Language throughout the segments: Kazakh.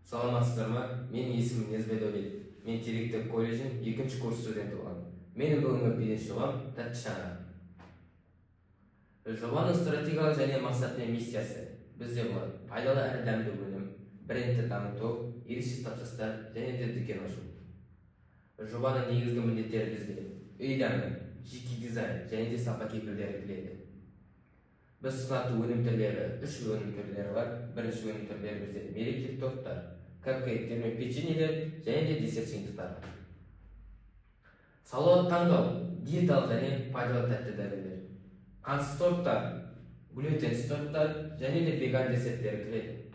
Саламатсыздарбы? Менин есімім Незбедович. Мен Теректеп колледжин 2-нчы курс студенти болам. Менин бүгүнкү биринчи жобам Татчана. Жобанын стратегиялык жана максаты миссиясы бизде бар. Пайдалуу әрі дәмдүү өнүм, брендти дамытуу, ерекше тапсырыстар және де дүкен ашу. Жобанын негизги міндеттері бизде үй дамы, жеке дизайн және де сапа кепилдери кирет. Біз сунаттуу өнүм түрлері 3 өнүм түрлері бар. Биринчи өнүм түрлері бизде мерекелик торттар, капкейктер мен печеньелер және де десерт жыйынтыктар. Салауат таңдау, диеталык және пайдалуу тәтті дәрілер. Кансыз торттар, глютенсиз торттар және де веган десерттер кирет.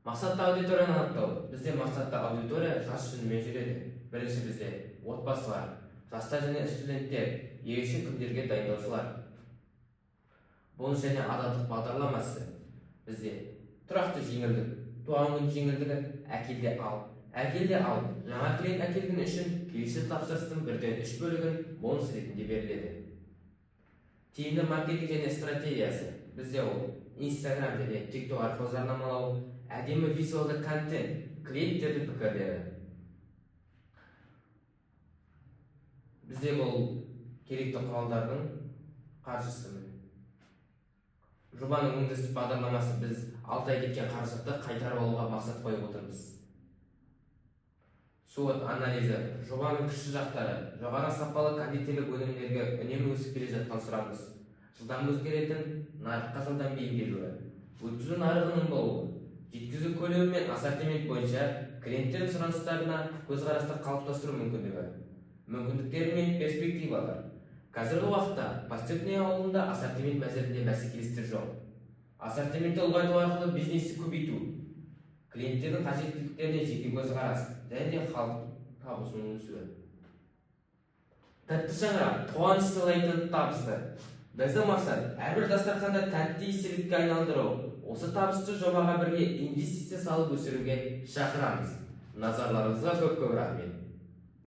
Максатты аудиторияны аныктоо. Бизде максатты аудитория жаш жүнүнөн жүрөт. Биринчи бизде отбасылар, жаштар және студенттер, ерекше күндөргө дайындоочулар. Бонус және адалдык бағдарламасы бізде тұрақты жеңілдік, туған күн жеңілдігі әкелде ал. Жаңа клиент әкелген үшін келесі тапсырыстың 1/3 бөлігін бонус ретінде беріледі. Тиімді маркетинг және стратегиясы бізде ол Instagram және TikTok арқылы жарнамалау, әдемі визуалды контент, клиенттердің пікірлері. Бізде бұл керекті құралдардың қаржысы. Жобаның өндіріс бағдарламасы біз 6 ай кеткен қаражатты қайтарып алуға мақсат қойып отырмыз. SWOT анализі, жобаның күшті жақтары, жоғары сапалы кондитерлік өнімдерге үнемі өсіп келе жатқан сұраныс, жылдам өзгеретін нарыққа жылдам бейімделуі, өткізу нарығының болуы, жеткізу көлемі мен ассортимент бойынша клиенттердің сұраныстарына көзқарасты қалыптастыру мүмкіндігі, мүмкіндіктері мен перспективалар. Қазіргі уақытта Постепный ауылында ассортимент мәселесінде бәсекелестік жоқ. Ассортиментті ұлғайту арқылы бизнесті көбейту, клиенттердің қажеттіліктеріне жеке көзқарас және де халық табысының өсуі. Тәтті шаңырақ, қуаныш сыйлайтын табысты. Біздің мақсат әрбір дастарханда тәтті естелікке айналдыру. Осы табысты жобаға бірге инвестиция салып өсіруге шақырамыз. Назарларыңызға көп рахмет.